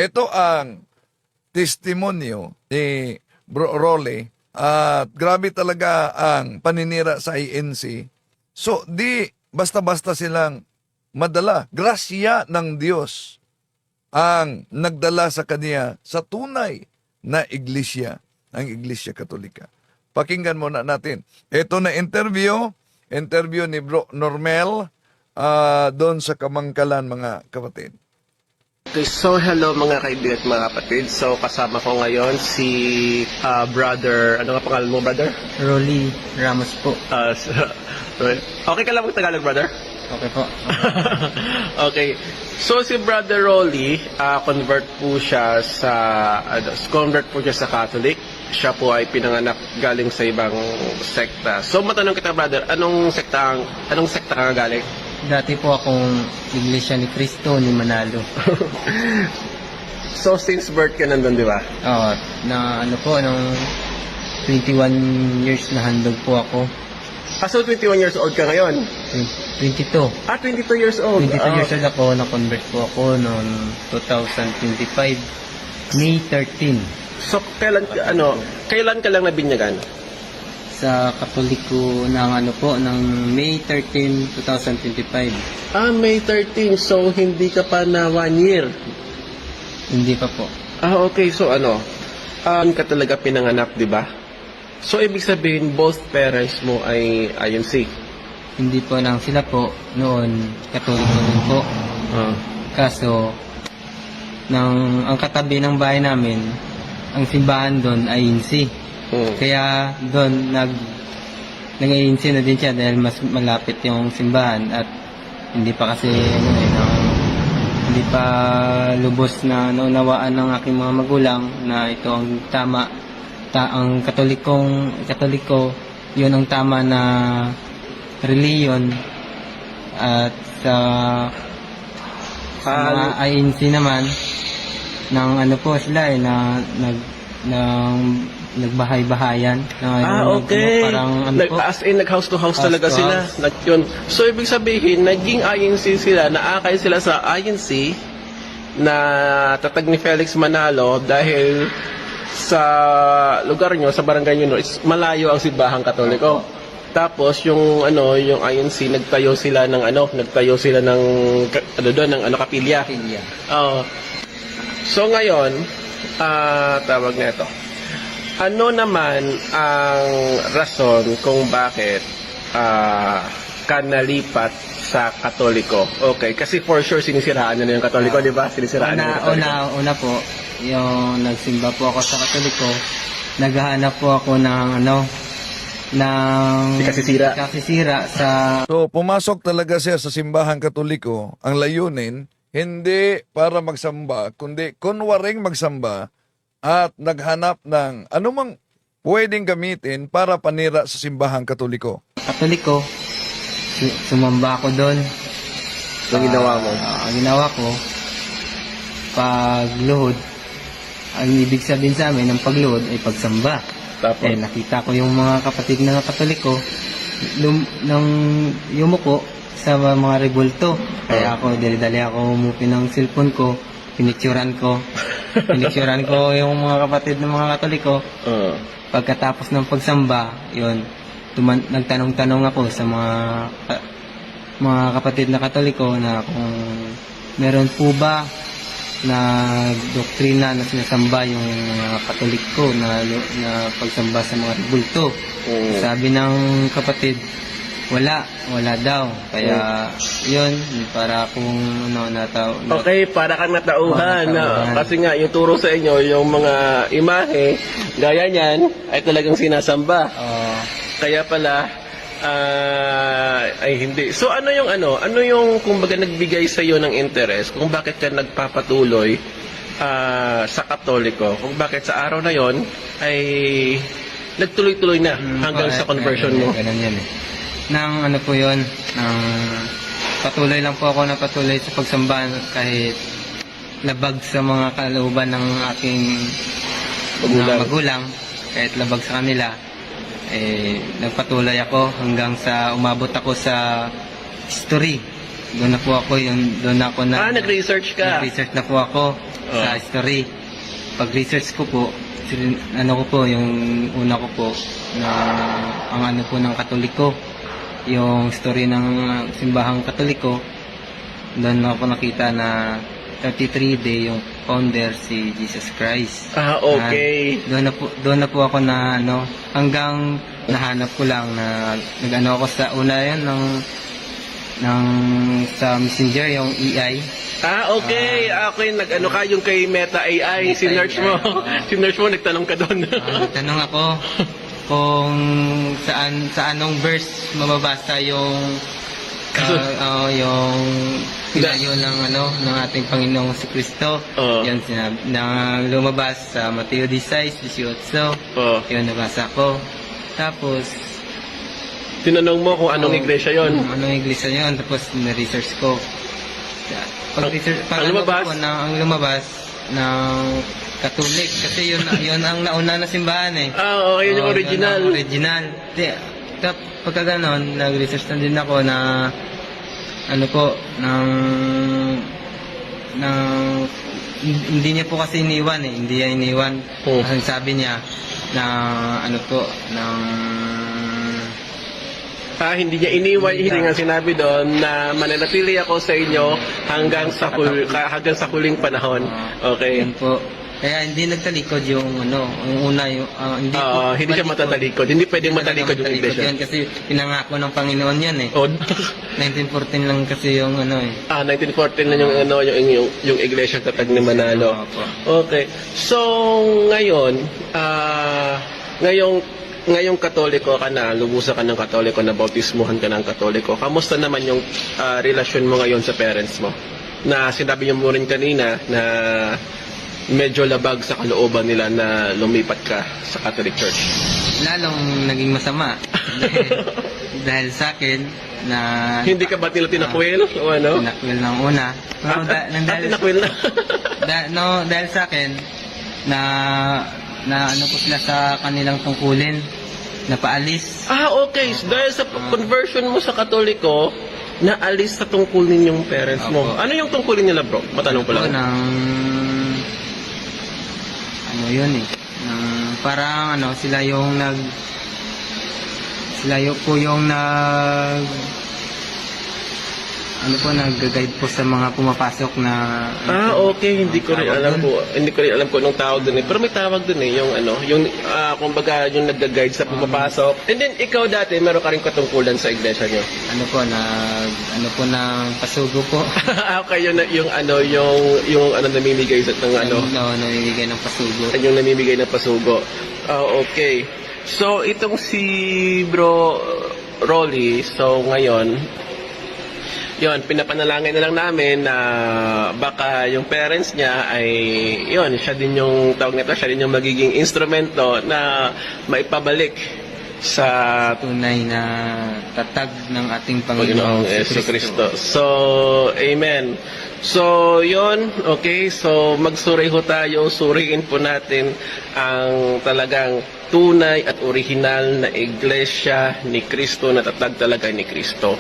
ito ang testimonyo ni Bro Rolly at grabe talaga ang paninira sa INC. So, di basta-basta silang madala. Grasya ng Diyos ang nagdala sa kanya sa tunay na iglesia, ang Iglesia Katolika. Pakinggan muna natin. Ito na interview ni Bro Normel doon sa Kamangkalan, mga kapatid. Okay, so hello mga kaibigan at mga kapatid. So kasama ko ngayon si brother, ano nga pangalan mo, brother? Rolly Ramos po. Okay ka lang mag-Tagalog, brother? Okay po. Okay. So si Brother Rolly, convert po siya sa Catholic. Siya po ay pinanganak galing sa ibang sekta. So matanong kita, brother, anong sekta ka galing? Dati po akong Iglesia ni Cristo ni Manalo. So since birth ka nandun, di ba? Oo, na ano po, nung 21 years na handog po ako. So 21 years old ka ngayon? 22. 22 years old. 22 years old ako, na-convert po ako noong 2025, May 13. So kailan ka lang nabinyagan? Sa Katoliko ng May 13, 2025. May 13. So hindi ka pa na 1 year. Hindi pa po. Okay. So ka talaga pinanganak, di ba? So ibig sabihin both parents mo ay INC. Hindi po nang sila po noon Katoliko din po. Kaso ang katabi ng bahay namin, ang simbahan doon ay INC. Kaya doon nag-INC na din siya dahil mas malapit yung simbahan at hindi pa kasi hindi pa lubos na naunawaan ng aking mga magulang na ito ang tama. Ang Katoliko, yun ang tama na reliyon, at sa mga INC naman ng po sila nagbahay-bahayan. Okay. Parang As in, nag-house to house talaga to sila. Yun. So, ibig sabihin, naging INC sila, naakay sila sa INC na tatag ni Felix Manalo dahil sa lugar nyo, sa barangay nyo, malayo ang simbahang Katoliko. Tapos, yung INC, nagtayo sila ng kapilya. So, ngayon, tawag na ito. Ano naman ang rason kung bakit ka nalipat sa Katoliko? Okay, kasi for sure sinisiraan na yung Katoliko, di ba? Sinisiraan na yung Katoliko. Una po, yung nagsimba po ako sa Katoliko, naghahanap po ako ng kasisira sa... So, pumasok talaga siya sa simbahang Katoliko. Ang layunin, hindi para magsamba, kundi kunwaring magsamba at naghanap ng anumang pwedeng gamitin para panira sa simbahang Katoliko. Katoliko, sumamba ako doon. Ang ginawa mo? Ang ginawa ko, pagluhod, ang ibig sabihin sa amin ng pagluhod ay pagsamba. Tapos? Nakita ko yung mga kapatid na Katoliko nang yumuko sa mga rebulto. Kaya ako, dali-dali ako umupi ng cellphone ko, pinicturan ko yung mga kapatid ng mga Katoliko. Pagkatapos ng pagsamba, yun, nagtanong-tanong ako sa mga kapatid na Katoliko na kung meron po ba na doktrina na sinasamba yung mga Katoliko na pagsamba sa mga rebulto. Sabi ng kapatid, wala daw. Kaya yun, para kung Okay, para kang natauhan. Kasi nga, yung turo sa inyo, yung mga imahe, gaya niyan, ay talagang sinasamba. Kaya pala, ay hindi. So ano yung kumbaga nagbigay sa iyo ng interest kung bakit ka nagpapatuloy sa Katoliko? Kung bakit sa araw na yon ay nagtuloy-tuloy na hanggang sa conversion mo? Ganun yan eh. Nang po yun, patuloy lang po ako na patuloy sa pagsamba kahit labag sa mga kalooban ng aking magulang, kahit labag sa kanila, nagpatuloy ako hanggang sa umabot ako sa history. Doon na po ako, doon na ako na... nag-research ka? Nag-research na po ako. sa history. Pag-research ko po, ano ko po, yung una ko po, na ang ano po ng Katoliko, yung story ng simbahang Katoliko, doon ako nakita na 33 day yung founder si Jesus Christ. Okay. Doon na po ako na ano, hanggang nahanap ko lang na nag-ano ako sa una yan ng sa Messenger yung EI. Okay. Okay, nag-ano ka yung kay Meta AI, sinearch mo. Sinearch mo, nagtanong ka doon. Nagtanong ako kung sa anong verse mababasa yung yung pinayo ng ng ating Panginoong si Kristo. Yan sinabi na lumabas sa Mateo 16:18. Yun nabasa ko. Tapos Tinanong mo kung anong iglesia yon. Anong iglesia yon, tapos na-research ko. Ang lumabas? Ang lumabas ng Catholic kasi yun ang nauna na simbahan eh. Okay, yun yung original. Yun ang original. Pagka ganon, nag-research na din ako na ano po, hindi niya po kasi iniwan eh. Hindi niya iniwan. Kasi sabi niya na ano po, hindi niya iniwan, hindi nga sinabi doon na mananatili ako sa inyo hanggang sa huling panahon. Okay. Yan po. Kaya hindi nagtalikod yung yung una yung hindi siya matatalikod. Hindi pwedeng matalikod yung iglesia. Yan kasi pinangako ng Panginoon yan eh. 1914 lang kasi yung 1914 na yung iglesia tatag ni Manalo. Okay. So ngayon, ngayong Katoliko ka na, lubusan ka ng Katoliko, na bautismuhan ka ng Katoliko, kamusta naman yung relasyon mo ngayon sa parents mo? Na sinabi niyo mo rin kanina na medyo labag sa kalooban nila na lumipat ka sa Catholic Church. Lalong naging masama. dahil sa akin na... Hindi ka ba nila tinakwil? O ano? Tinakwil ng una. Tinakwil na? Dahil sa akin na ano po sila sa kanilang tungkulin, na paalis. Okay. So, dahil sa conversion mo sa Katoliko, naalis sa tungkulin yung parents mo. Ano yung tungkulin nila, bro? Matanong ko lang. Yun eh. Parang sila yung nag-guide po sa mga pumapasok na okay, hindi ko rin alam kung anong tawag doon eh. Pero may tawag doon eh, kumbaga yung nag-guide sa pumapasok. And then ikaw dati, meron ka rin katungkulan sa iglesia nyo. ng pasugo po. Okay, yung namimigay sa namimigay ng pasugo. Yung namimigay ng pasugo. Okay. So itong si Bro Rolly, so ngayon, pinapanalangin na lang namin na baka yung parents niya ay, siya din yung magiging instrumento na maipabalik sa tunay na tatag ng ating Panginoong Jesucristo. So, amen. So, okay. So, magsuri ho tayo. Suriin po natin ang talagang tunay at original na iglesia ni Kristo, na tatag talaga ni Kristo.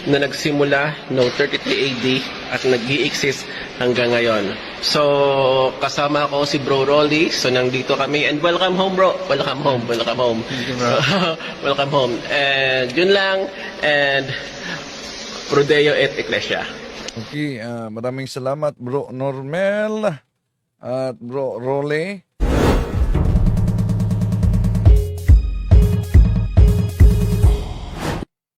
Na nagsimula noong 33 AD at nag-i-exist hanggang ngayon. So, kasama ko si Bro Rolly. So, nandito kami. And welcome home, bro. Welcome home. Welcome home. Thank you, bro. Welcome home. And yun lang. And Prodeo et Ecclesia. Okay, maraming salamat Bro Normel at Bro Rolly.